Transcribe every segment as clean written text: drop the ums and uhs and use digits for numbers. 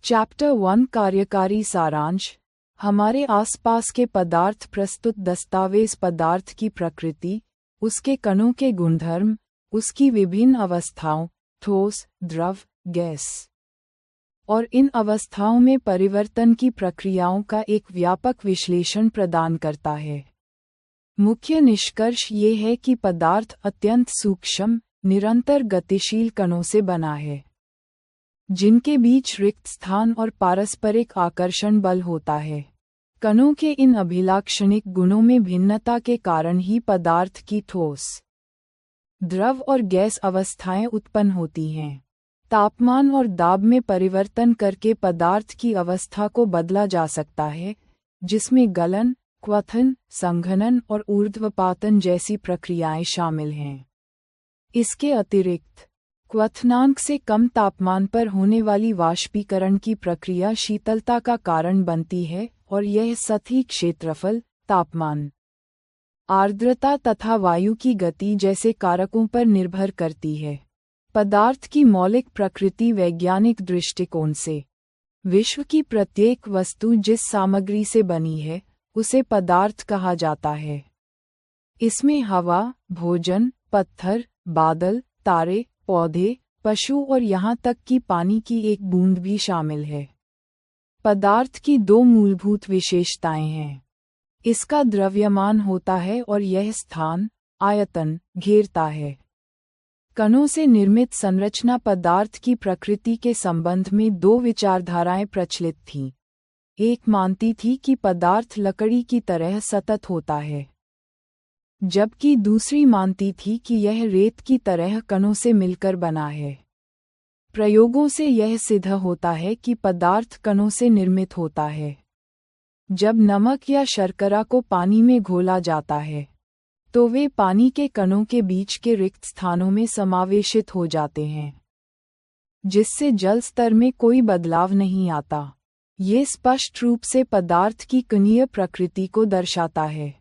Chapter 1 कार्यकारी सारांश। हमारे आसपास के पदार्थ प्रस्तुत दस्तावेज पदार्थ की प्रकृति, उसके कणों के गुणधर्म, उसकी विभिन्न अवस्थाओं ठोस, द्रव, गैस और इन अवस्थाओं में परिवर्तन की प्रक्रियाओं का एक व्यापक विश्लेषण प्रदान करता है। मुख्य निष्कर्ष ये है कि पदार्थ अत्यंत सूक्ष्म, निरंतर गतिशील कणों से बना है, जिनके बीच रिक्त स्थान और पारस्परिक आकर्षण बल होता है। कणों के इन अभिलाक्षणिक गुणों में भिन्नता के कारण ही पदार्थ की ठोस, द्रव और गैस अवस्थाएं उत्पन्न होती हैं। तापमान और दाब में परिवर्तन करके पदार्थ की अवस्था को बदला जा सकता है, जिसमें गलन, क्वथन, संघनन और ऊर्ध्वपातन जैसी प्रक्रियाएं शामिल हैं। इसके अतिरिक्त क्वथनांक से कम तापमान पर होने वाली वाष्पीकरण की प्रक्रिया शीतलता का कारण बनती है और यह सतही क्षेत्रफल, तापमान, आर्द्रता तथा वायु की गति जैसे कारकों पर निर्भर करती है। पदार्थ की मौलिक प्रकृति वैज्ञानिक दृष्टिकोण से विश्व की प्रत्येक वस्तु जिस सामग्री से बनी है, उसे पदार्थ कहा जाता है। इसमें हवा, भोजन, पत्थर, बादल, तारे, पौधे, पशु और यहाँ तक कि पानी की एक बूंद भी शामिल है। पदार्थ की दो मूलभूत विशेषताएं हैं। इसका द्रव्यमान होता है और यह स्थान, आयतन, घेरता है। कणों से निर्मित संरचना पदार्थ की प्रकृति के संबंध में दो विचारधाराएं प्रचलित थीं। एक मानती थी कि पदार्थ लकड़ी की तरह सतत होता है, जबकि दूसरी मानती थी कि यह रेत की तरह कणों से मिलकर बना है। प्रयोगों से यह सिद्ध होता है कि पदार्थ कणों से निर्मित होता है। जब नमक या शर्करा को पानी में घोला जाता है, तो वे पानी के कणों के बीच के रिक्त स्थानों में समावेशित हो जाते हैं, जिससे जल स्तर में कोई बदलाव नहीं आता। ये स्पष्ट रूप से पदार्थ की कणीय प्रकृति को दर्शाता है।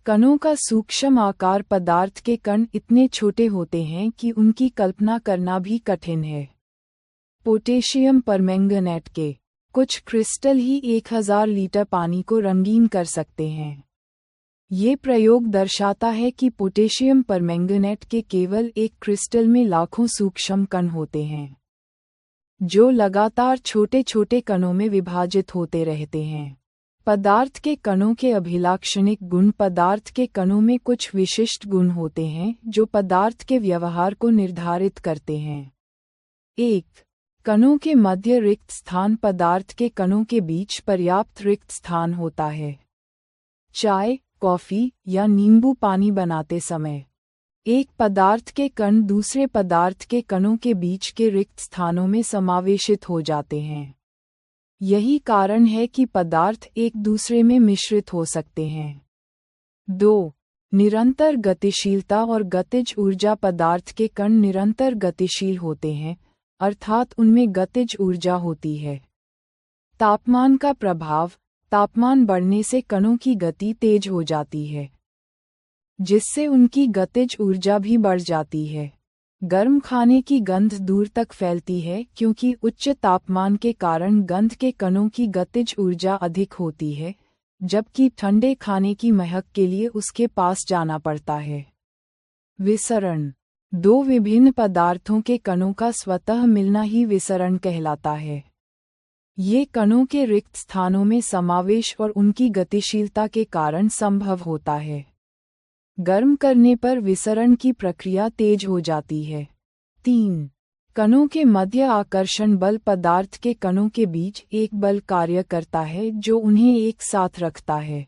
कणों का सूक्ष्म आकार पदार्थ के कण इतने छोटे होते हैं कि उनकी कल्पना करना भी कठिन है। पोटेशियम परमैंगनेट के कुछ क्रिस्टल ही 1000 लीटर पानी को रंगीन कर सकते हैं। ये प्रयोग दर्शाता है कि पोटेशियम परमैंगनेट के केवल एक क्रिस्टल में लाखों सूक्ष्म कण होते हैं, जो लगातार छोटे छोटे कणों में विभाजित होते रहते हैं। पदार्थ के कणों के अभिलाक्षणिक गुण। पदार्थ के कणों में कुछ विशिष्ट गुण होते हैं जो पदार्थ के व्यवहार को निर्धारित करते हैं। 1. कणों के मध्य रिक्त स्थान। पदार्थ के कणों के बीच पर्याप्त रिक्त स्थान होता है। चाय, कॉफी या नींबू पानी बनाते समय एक पदार्थ के कण दूसरे पदार्थ के कणों के बीच के रिक्त स्थानों में समावेशित हो जाते हैं। यही कारण है कि पदार्थ एक दूसरे में मिश्रित हो सकते हैं। 2. निरंतर गतिशीलता और गतिज ऊर्जा। पदार्थ के कण निरंतर गतिशील होते हैं, अर्थात उनमें गतिज ऊर्जा होती है। तापमान का प्रभाव। तापमान बढ़ने से कणों की गति तेज हो जाती है, जिससे उनकी गतिज ऊर्जा भी बढ़ जाती है। गर्म खाने की गंध दूर तक फैलती है क्योंकि उच्च तापमान के कारण गंध के कणों की गतिज ऊर्जा अधिक होती है, जबकि ठंडे खाने की महक के लिए उसके पास जाना पड़ता है। विसरण। दो विभिन्न पदार्थों के कणों का स्वतः मिलना ही विसरण कहलाता है। ये कणों के रिक्त स्थानों में समावेश और उनकी गतिशीलता के कारण संभव होता है। गर्म करने पर विसरण की प्रक्रिया तेज हो जाती है। 3. कणों के मध्य आकर्षण बल। पदार्थ के कणों के बीच एक बल कार्य करता है जो उन्हें एक साथ रखता है।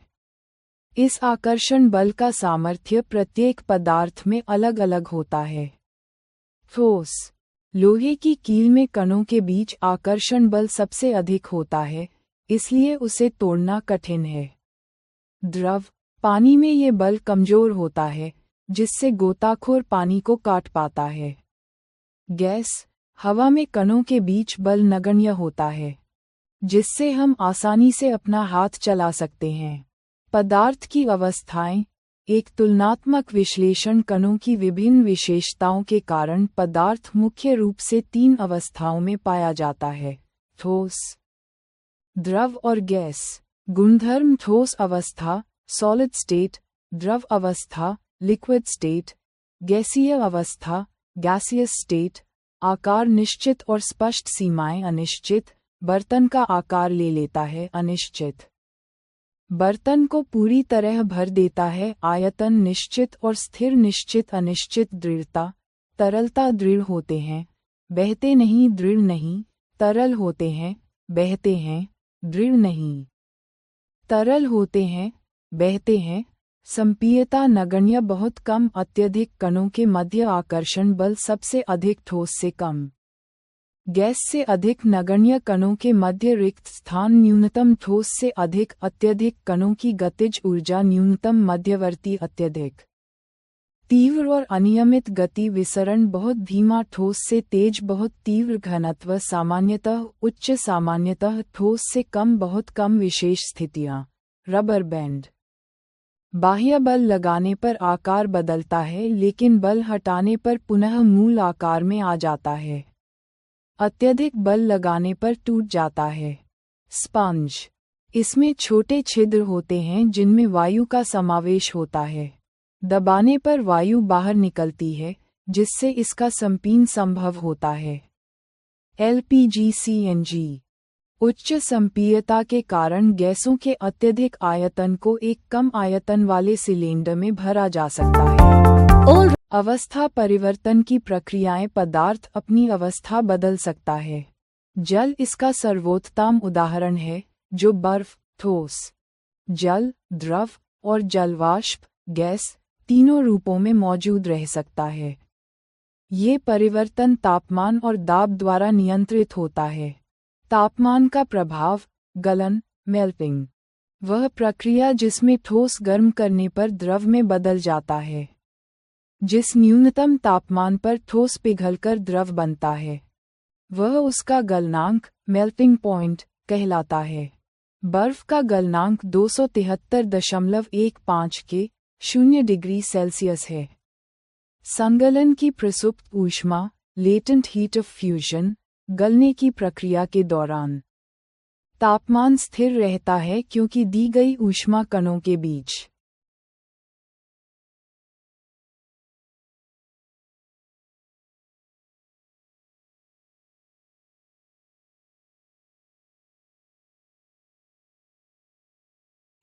इस आकर्षण बल का सामर्थ्य प्रत्येक पदार्थ में अलग अलग होता है। ठोस। लोहे की कील में कणों के बीच आकर्षण बल सबसे अधिक होता है, इसलिए उसे तोड़ना कठिन है। द्रव। पानी में ये बल कमजोर होता है, जिससे गोताखोर पानी को काट पाता है। गैस। हवा में कणों के बीच बल नगण्य होता है, जिससे हम आसानी से अपना हाथ चला सकते हैं। पदार्थ की अवस्थाएं। एक तुलनात्मक विश्लेषण। कणों की विभिन्न विशेषताओं के कारण पदार्थ मुख्य रूप से 3 अवस्थाओं में पाया जाता है। ठोस, द्रव और गैस। गुणधर्म: ठोस अवस्था सॉलिड स्टेट, द्रव अवस्था लिक्विड स्टेट, गैसीय अवस्था गैसियस स्टेट। आकार निश्चित और स्पष्ट, सीमाएं अनिश्चित। बर्तन का आकार ले लेता है अनिश्चित, बर्तन को पूरी तरह भर देता है। आयतन निश्चित और स्थिर, निश्चित अनिश्चित। दृढ़ता तरलता, दृढ़ होते हैं, बहते नहीं, दृढ़ नहीं। तरल होते हैं, बहते हैं, दृढ़ नहीं। तरल होते हैं, बहते हैं। संपीयता नगण्य, बहुत कम। अत्यधिक कणों के मध्य आकर्षण बल सबसे अधिक, ठोस से कम। गैस से अधिक, नगण्य कणों के मध्य रिक्त स्थान न्यूनतम। ठोस से अधिक, अत्यधिक कणों की गतिज ऊर्जा न्यूनतम। मध्यवर्ती, अत्यधिक तीव्र और अनियमित गति विसरण, बहुत धीमा। ठोस से तेज, बहुत तीव्र। घनत्व सामान्यतः उच्च, सामान्यतः ठोस से कम, बहुत कम। विशेष स्थितियां: रबर बैंड। बाह्य बल लगाने पर आकार बदलता है, लेकिन बल हटाने पर पुनः मूल आकार में आ जाता है। अत्यधिक बल लगाने पर टूट जाता है। स्पंज। इसमें छोटे छिद्र होते हैं जिनमें वायु का समावेश होता है। दबाने पर वायु बाहर निकलती है, जिससे इसका संपीन संभव होता है। LPG CNG. उच्च संपीयता के कारण गैसों के अत्यधिक आयतन को एक कम आयतन वाले सिलेंडर में भरा जा सकता है। अवस्था परिवर्तन की प्रक्रियाएं: पदार्थ अपनी अवस्था बदल सकता है। जल इसका सर्वोत्तम उदाहरण है, जो बर्फ, ठोस, जल, द्रव और जलवाष्प, गैस, तीनों रूपों में मौजूद रह सकता है। ये परिवर्तन तापमान और दाब द्वारा नियंत्रित होता है। तापमान का प्रभाव: गलन, मेल्टिंग, वह प्रक्रिया जिसमें ठोस गर्म करने पर द्रव में बदल जाता है। जिस न्यूनतम तापमान पर ठोस पिघलकर द्रव बनता है, वह उसका गलनांक, मेल्टिंग पॉइंट, कहलाता है। बर्फ का गलनांक 273.15 के 0 डिग्री सेल्सियस है। संगलन की प्रसुप्त ऊष्मा, लेटेंट हीट ऑफ फ्यूजन, गलने की प्रक्रिया के दौरान तापमान स्थिर रहता है क्योंकि दी गई ऊष्मा कणों के बीच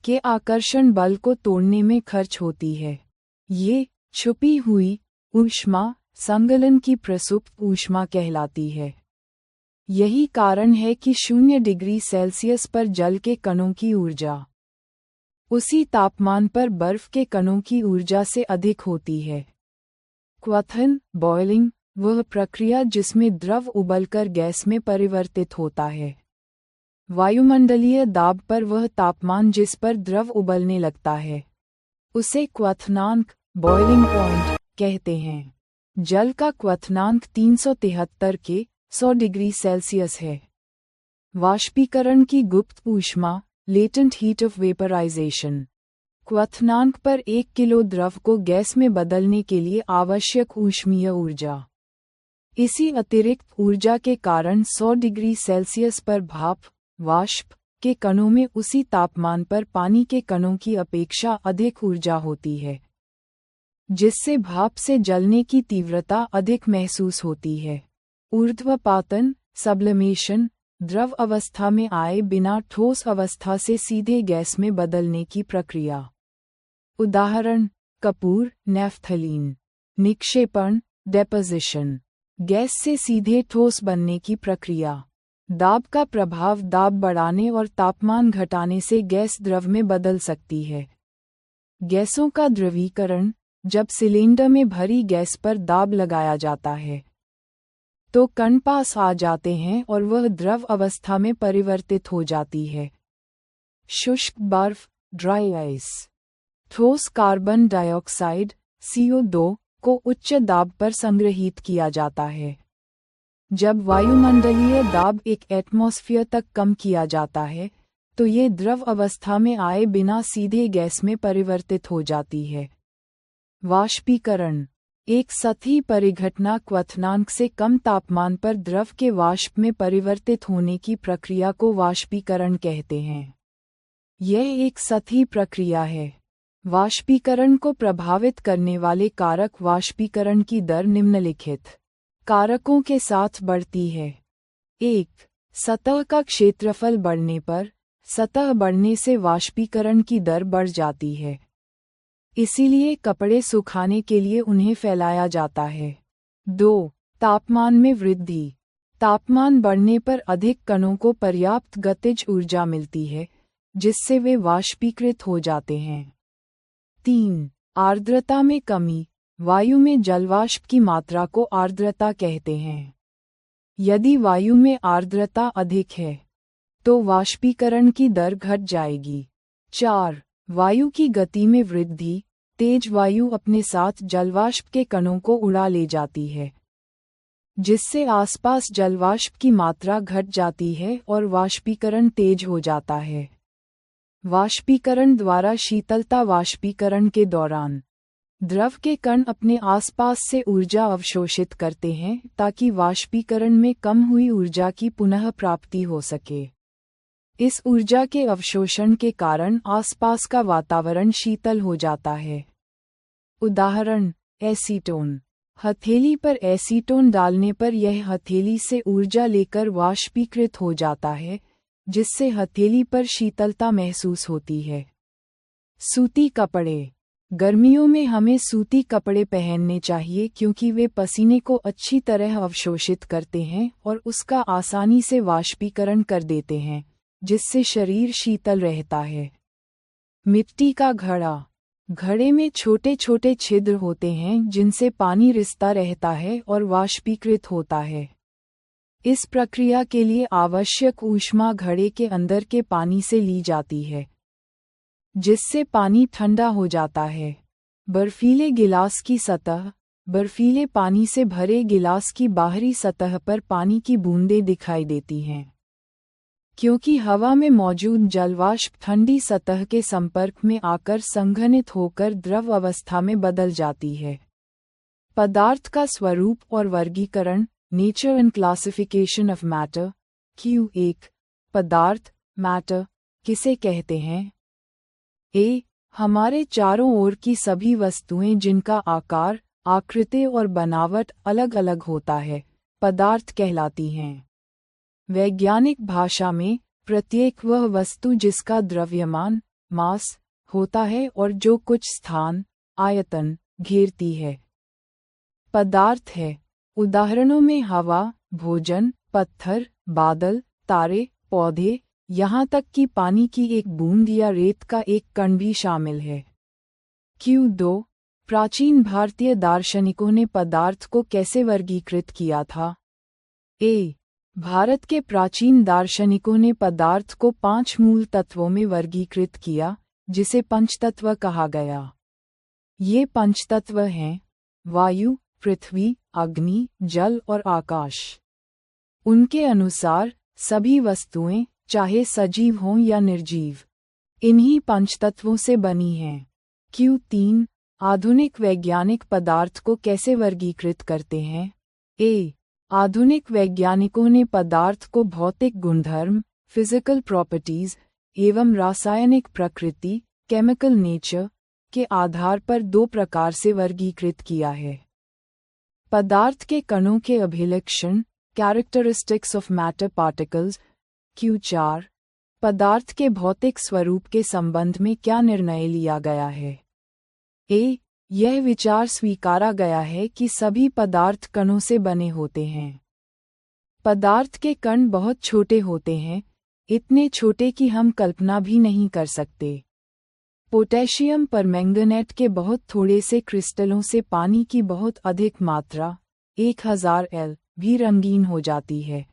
के आकर्षण बल को तोड़ने में खर्च होती है। ये छुपी हुई ऊष्मा संगलन की प्रसुप्त ऊष्मा कहलाती है। यही कारण है कि 0 डिग्री सेल्सियस पर जल के कणों की ऊर्जा उसी तापमान पर बर्फ के कणों की ऊर्जा से अधिक होती है। क्वथन, बॉयलिंग, वह प्रक्रिया जिसमें द्रव उबलकर गैस में परिवर्तित होता है। वायुमंडलीय दाब पर वह तापमान जिस पर द्रव उबलने लगता है, उसे क्वथनांक, बॉइलिंग पॉइंट, कहते हैं। जल का क्वथनांक 373 के 100 डिग्री सेल्सियस है। वाष्पीकरण की गुप्त ऊष्मा, लेटेंट हीट ऑफ वेपराइजेशन, क्वथनांक पर 1 किलो द्रव को गैस में बदलने के लिए आवश्यक ऊष्मीय ऊर्जा। इसी अतिरिक्त ऊर्जा के कारण 100 डिग्री सेल्सियस पर भाप, वाष्प के कणों में उसी तापमान पर पानी के कणों की अपेक्षा अधिक ऊर्जा होती है, जिससे भाप से जलने की तीव्रता अधिक महसूस होती है। ऊर्ध्वपातन, सब्लिमेशन, द्रव अवस्था में आए बिना ठोस अवस्था से सीधे गैस में बदलने की प्रक्रिया। उदाहरण: कपूर, नैफ्थलीन। निक्षेपण, डेपोजिशन, गैस से सीधे ठोस बनने की प्रक्रिया। दाब का प्रभाव: दाब बढ़ाने और तापमान घटाने से गैस द्रव में बदल सकती है। गैसों का द्रवीकरण: जब सिलेंडर में भरी गैस पर दाब लगाया जाता है, तो कण पास आ जाते हैं और वह द्रव अवस्था में परिवर्तित हो जाती है। शुष्क बर्फ, ड्राई आइस। ठोस कार्बन डाइऑक्साइड CO2 को उच्च दाब पर संग्रहीत किया जाता है। जब वायुमंडलीय दाब एक एटमॉस्फेयर तक कम किया जाता है, तो ये द्रव अवस्था में आए बिना सीधे गैस में परिवर्तित हो जाती है। वाष्पीकरण: एक सतही परिघटना क्वथनांक से कम तापमान पर द्रव के वाष्प में परिवर्तित होने की प्रक्रिया को वाष्पीकरण कहते हैं। यह एक सतही प्रक्रिया है। वाष्पीकरण को प्रभावित करने वाले कारक वाष्पीकरण की दर निम्नलिखित कारकों के साथ बढ़ती है। 1. सतह का क्षेत्रफल बढ़ने पर सतह बढ़ने से वाष्पीकरण की दर बढ़ जाती है। इसीलिए कपड़े सुखाने के लिए उन्हें फैलाया जाता है। 2. तापमान में वृद्धि। तापमान बढ़ने पर अधिक कणों को पर्याप्त गतिज ऊर्जा मिलती है, जिससे वे वाष्पीकृत हो जाते हैं। 3. आर्द्रता में कमी। वायु में जलवाष्प की मात्रा को आर्द्रता कहते हैं। यदि वायु में आर्द्रता अधिक है, तो वाष्पीकरण की दर घट जाएगी। 4. वायु की गति में वृद्धि। तेज वायु अपने साथ जलवाष्प के कणों को उड़ा ले जाती है, जिससे आसपास जलवाष्प की मात्रा घट जाती है और वाष्पीकरण तेज हो जाता है। वाष्पीकरण द्वारा शीतलता। वाष्पीकरण के दौरान द्रव के कण अपने आसपास से ऊर्जा अवशोषित करते हैं ताकि वाष्पीकरण में कम हुई ऊर्जा की पुनः प्राप्ति हो सके। इस ऊर्जा के अवशोषण के कारण आसपास का वातावरण शीतल हो जाता है। उदाहरण: एसीटोन। हथेली पर एसीटोन डालने पर यह हथेली से ऊर्जा लेकर वाष्पीकृत हो जाता है, जिससे हथेली पर शीतलता महसूस होती है। सूती कपड़े। गर्मियों में हमें सूती कपड़े पहनने चाहिए क्योंकि वे पसीने को अच्छी तरह अवशोषित करते हैं और उसका आसानी से वाष्पीकरण कर देते हैं, जिससे शरीर शीतल रहता है। मिट्टी का घड़ा। घड़े में छोटे छोटे छिद्र होते हैं जिनसे पानी रिसता रहता है और वाष्पीकृत होता है। इस प्रक्रिया के लिए आवश्यक ऊष्मा घड़े के अंदर के पानी से ली जाती है, जिससे पानी ठंडा हो जाता है। बर्फीले गिलास की सतह। बर्फीले पानी से भरे गिलास की बाहरी सतह पर पानी की बूंदें दिखाई देती हैं, क्योंकि हवा में मौजूद जलवाष्प ठंडी सतह के संपर्क में आकर संघनित होकर द्रव अवस्था में बदल जाती है। पदार्थ का स्वरूप और वर्गीकरण। Nature and classification of matter. Q1। पदार्थ, मैटर, किसे कहते हैं? ए. हमारे चारों ओर की सभी वस्तुएं जिनका आकार, आकृति और बनावट अलग अलग होता है, पदार्थ कहलाती हैं। वैज्ञानिक भाषा में, प्रत्येक वह वस्तु जिसका द्रव्यमान, मास, होता है और जो कुछ स्थान, आयतन, घेरती है, पदार्थ है। उदाहरणों में हवा, भोजन, पत्थर, बादल, तारे, पौधे, यहाँ तक कि पानी की एक बूंद या रेत का एक कण भी शामिल है। Q2। प्राचीन भारतीय दार्शनिकों ने पदार्थ को कैसे वर्गीकृत किया था? ए. भारत के प्राचीन दार्शनिकों ने पदार्थ को 5 मूल तत्वों में वर्गीकृत किया, जिसे पंचतत्व कहा गया। ये पंचतत्व हैं: वायु, पृथ्वी, अग्नि, जल और आकाश। उनके अनुसार सभी वस्तुएं, चाहे सजीव हों या निर्जीव, इन्हीं पंचतत्वों से बनी हैं। Q3। आधुनिक वैज्ञानिक पदार्थ को कैसे वर्गीकृत करते हैं? ए. आधुनिक वैज्ञानिकों ने पदार्थ को भौतिक गुणधर्म, फिजिकल प्रॉपर्टीज, एवं रासायनिक प्रकृति, केमिकल नेचर, के आधार पर 2 प्रकार से वर्गीकृत किया है। पदार्थ के कणों के अभिलक्षण, characteristics of matter particles. Q4। पदार्थ के भौतिक स्वरूप के संबंध में क्या निर्णय लिया गया है? ए. यह विचार स्वीकारा गया है कि सभी पदार्थ कणों से बने होते हैं। पदार्थ के कण बहुत छोटे होते हैं, इतने छोटे कि हम कल्पना भी नहीं कर सकते। पोटेशियम परमैंगनेट के बहुत थोड़े से क्रिस्टलों से पानी की बहुत अधिक मात्रा, 1000 L, भी रंगीन हो जाती है,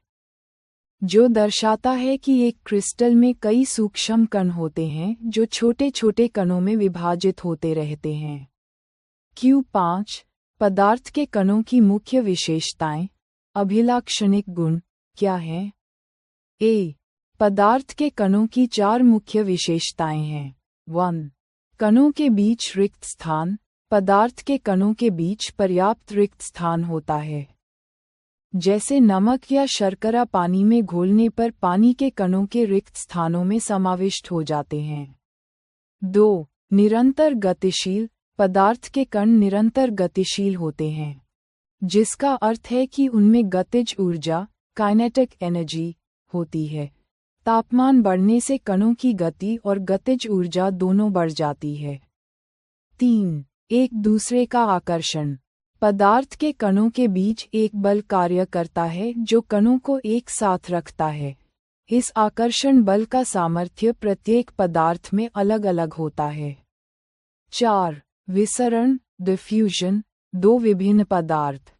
जो दर्शाता है कि एक क्रिस्टल में कई सूक्ष्म कण होते हैं जो छोटे छोटे कणों में विभाजित होते रहते हैं। Q5। पदार्थ के कणों की मुख्य विशेषताएं, अभिलाक्षणिक गुण, क्या हैं? ए. पदार्थ के कणों की 4 मुख्य विशेषताएं हैं। 1. कणों के बीच रिक्त स्थान। पदार्थ के कणों के बीच पर्याप्त रिक्त स्थान होता है। जैसे नमक या शर्करा पानी में घोलने पर पानी के कणों के रिक्त स्थानों में समाविष्ट हो जाते हैं। 2. निरंतर गतिशील। पदार्थ के कण निरंतर गतिशील होते हैं, जिसका अर्थ है कि उनमें गतिज ऊर्जा, काइनेटिक एनर्जी, होती है। तापमान बढ़ने से कणों की गति और गतिज ऊर्जा दोनों बढ़ जाती है। 3. एक दूसरे का आकर्षण। पदार्थ के कणों के बीच एक बल कार्य करता है जो कणों को एक साथ रखता है। इस आकर्षण बल का सामर्थ्य प्रत्येक पदार्थ में अलग अलग होता है। 4. विसरण, डिफ्यूजन। दो विभिन्न पदार्थ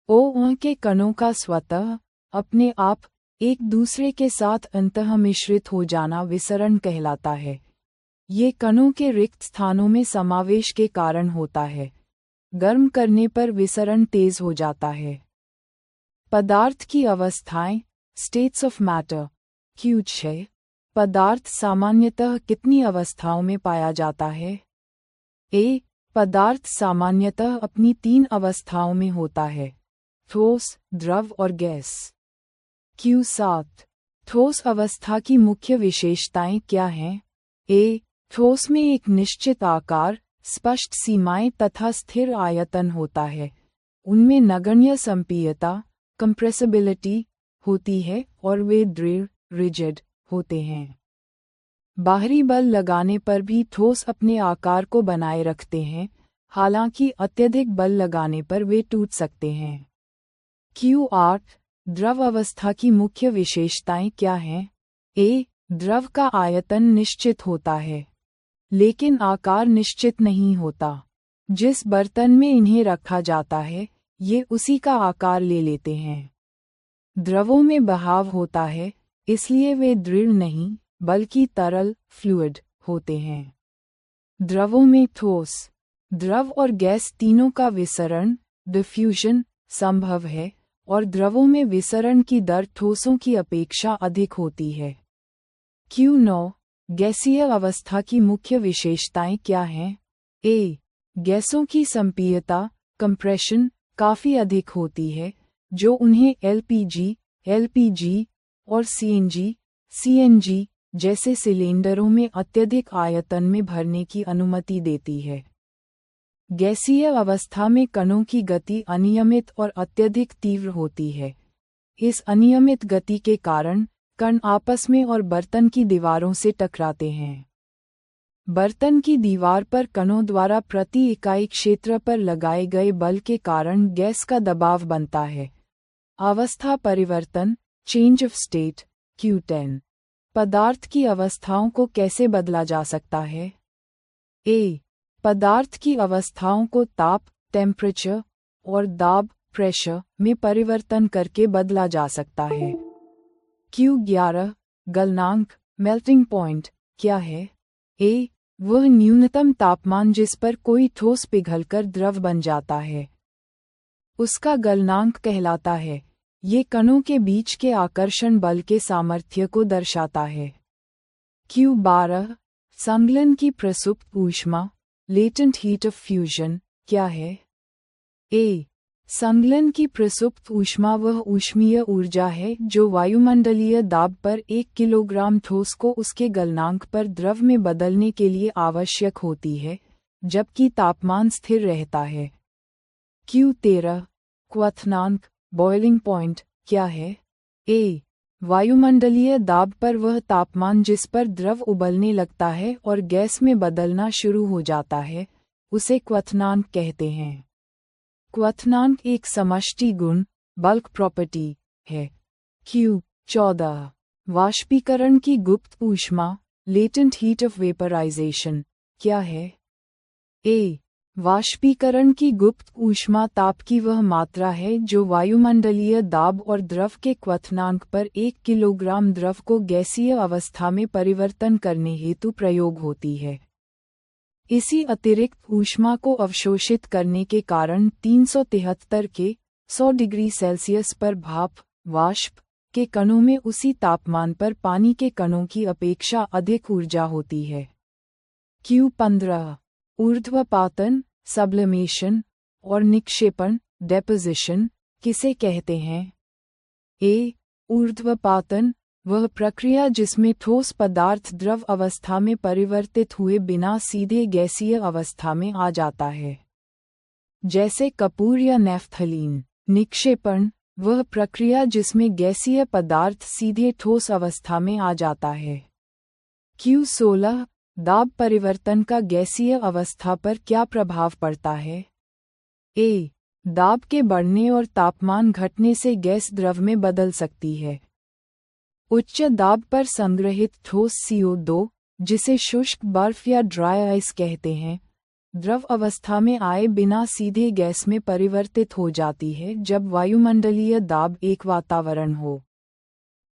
O के कणों का स्वतः अपने आप एक दूसरे के साथ अंतः मिश्रित हो जाना विसरण कहलाता है। ये कणों के रिक्त स्थानों में समावेश के कारण होता है। गर्म करने पर विसरण तेज हो जाता है। पदार्थ की अवस्थाएं, स्टेट्स ऑफ मैटर। Q6 पदार्थ सामान्यतः कितनी अवस्थाओं में पाया जाता है? A. पदार्थ सामान्यतः अपनी 3 अवस्थाओं में होता है, ठोस, द्रव और गैस। Q7 ठोस अवस्था की मुख्य विशेषताएं क्या हैं? A. ठोस में एक निश्चित आकार, स्पष्ट सीमाएं तथा स्थिर आयतन होता है। उनमें नगण्य संपीयता, कंप्रेसिबिलिटी होती है और वे दृढ़, रिजिड होते हैं। बाहरी बल लगाने पर भी ठोस अपने आकार को बनाए रखते हैं, हालांकि अत्यधिक बल लगाने पर वे टूट सकते हैं। Q8 द्रव अवस्था की मुख्य विशेषताएं क्या हैं? A. द्रव का आयतन निश्चित होता है, लेकिन आकार निश्चित नहीं होता। जिस बर्तन में इन्हें रखा जाता है, ये उसी का आकार ले लेते हैं। द्रवों में बहाव होता है, इसलिए वे दृढ़ नहीं, बल्कि तरल, फ्लूइड, होते हैं। द्रवों में ठोस, द्रव और गैस तीनों का विसरण, डिफ्यूजन, संभव है, और द्रवों में विसरण की दर ठोसों की अपेक्षा अधिक होती है। Q9 गैसीय अवस्था की मुख्य विशेषताएं क्या हैं? A. गैसों की संपीयता, कंप्रेशन, काफी अधिक होती है, जो उन्हें LPG और CNG जैसे सिलेंडरों में अत्यधिक आयतन में भरने की अनुमति देती है। गैसीय अवस्था में कणों की गति अनियमित और अत्यधिक तीव्र होती है। इस अनियमित गति के कारण कण आपस में और बर्तन की दीवारों से टकराते हैं। बर्तन की दीवार पर कणों द्वारा प्रति इकाई क्षेत्र पर लगाए गए बल के कारण गैस का दबाव बनता है। अवस्था परिवर्तन, चेंज ऑफ स्टेट। Q10 पदार्थ की अवस्थाओं को कैसे बदला जा सकता है? A. पदार्थ की अवस्थाओं को ताप, टेम्परेचर, और दाब, प्रेशर, में परिवर्तन करके बदला जा सकता है। Q11 गलनांक, मेल्टिंग पॉइंट, क्या है? A. वह न्यूनतम तापमान जिस पर कोई ठोस पिघलकर द्रव बन जाता है, उसका गलनांक कहलाता है। ये कणों के बीच के आकर्षण बल के सामर्थ्य को दर्शाता है। Q12 संघलन की प्रसुप्त ऊष्मा, लेटेंट हीट ऑफ फ्यूजन, क्या है? A. संघलन की प्रसुप्त ऊष्मा वह ऊष्मीय ऊर्जा है जो वायुमंडलीय दाब पर 1 किलोग्राम ठोस को उसके गलनांक पर द्रव में बदलने के लिए आवश्यक होती है, जबकि तापमान स्थिर रहता है। Q13 क्वथनांक, बॉइलिंग पॉइंट, क्या है? A. वायुमंडलीय दाब पर वह तापमान जिस पर द्रव उबलने लगता है और गैस में बदलना शुरू हो जाता है, उसे क्वथनांक कहते हैं। क्वथनांक एक समष्टि गुण, बल्क प्रॉपर्टी, है। Q14 वाष्पीकरण की गुप्त ऊष्मा, लेटेंट हीट ऑफ वेपराइजेशन, क्या है? A. वाष्पीकरण की गुप्त ऊष्मा ताप की वह मात्रा है जो वायुमंडलीय दाब और द्रव के क्वथनांक पर 1 किलोग्राम द्रव को गैसीय अवस्था में परिवर्तन करने हेतु प्रयोग होती है। इसी अतिरिक्त ऊष्मा को अवशोषित करने के कारण 373 के 100 डिग्री सेल्सियस पर भाप वाष्प के कणों में उसी तापमान पर पानी के कणों की अपेक्षा अधिक ऊर्जा होती है। Q15 ऊर्ध्वपातन सब्लिमेशन और निक्षेपण डेपोजिशन किसे कहते हैं? ए. ऊर्ध्वपातन वह प्रक्रिया जिसमें ठोस पदार्थ द्रव अवस्था में परिवर्तित हुए बिना सीधे गैसीय अवस्था में आ जाता है, जैसे कपूर या नैफ्थलीन। निक्षेपण वह प्रक्रिया जिसमें गैसीय पदार्थ सीधे ठोस अवस्था में आ जाता है। Q16 दाब परिवर्तन का गैसीय अवस्था पर क्या प्रभाव पड़ता है? ए. दाब के बढ़ने और तापमान घटने से गैस द्रव में बदल सकती है। उच्च दाब पर संग्रहित ठोस CO2, जिसे शुष्क बर्फ या ड्राई आइस कहते हैं, द्रव अवस्था में आए बिना सीधे गैस में परिवर्तित हो जाती है जब वायुमंडलीय दाब एक वातावरण हो।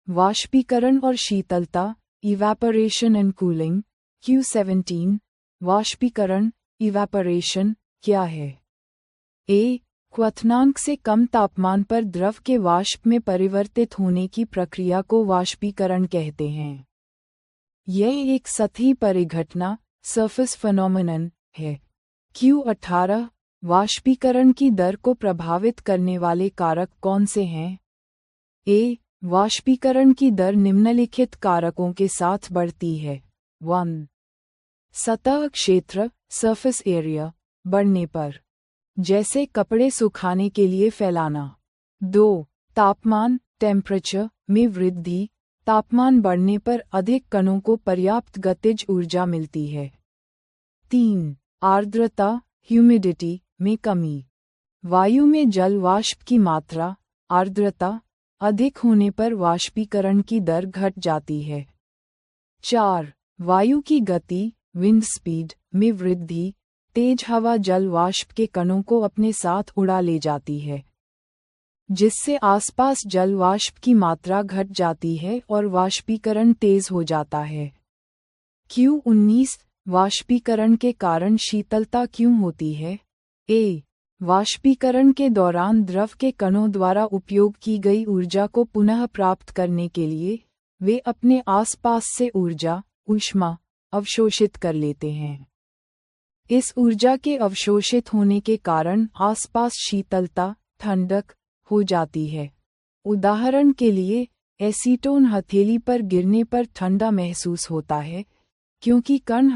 वाष्पीकरण और शीतलता इवैपोरेशन एंड कूलिंग Q17 वाष्पीकरण इवैपोरेशन क्या है? ए. क्वथनांक से कम तापमान पर द्रव के वाष्प में परिवर्तित होने की प्रक्रिया को वाष्पीकरण कहते हैं। यह एक सतही परिघटना सरफेस फेनोमेनन है। Q18 वाष्पीकरण की दर को प्रभावित करने वाले कारक कौन से हैं? ए. वाष्पीकरण की दर निम्नलिखित कारकों के साथ बढ़ती है। 1. सतह क्षेत्र सरफेस एरिया बढ़ने पर, जैसे कपड़े सुखाने के लिए फैलाना। 2. तापमान टेम्परेचर में वृद्धि, तापमान बढ़ने पर अधिक कणों को पर्याप्त गतिज ऊर्जा मिलती है। 3. आर्द्रता ह्यूमिडिटी में कमी, वायु में जल वाष्प की मात्रा आर्द्रता अधिक होने पर वाष्पीकरण की दर घट जाती है। 4. वायु की गति विंड स्पीड में वृद्धि, तेज हवा जल वाष्प के कणों को अपने साथ उड़ा ले जाती है, जिससे आसपास जल वाष्प की मात्रा घट जाती है और वाष्पीकरण तेज हो जाता है। Q19 वाष्पीकरण के कारण शीतलता क्यों होती है? ए. वाष्पीकरण के दौरान द्रव के कणों द्वारा उपयोग की गई ऊर्जा को पुनः प्राप्त करने के लिए वे अपने आसपास से ऊर्जा ऊष्मा अवशोषित कर लेते हैं। इस ऊर्जा के अवशोषित होने के कारण आसपास शीतलता ठंडक हो जाती है। उदाहरण के लिए एसीटोन हथेली पर गिरने पर ठंडा महसूस होता है, क्योंकि कण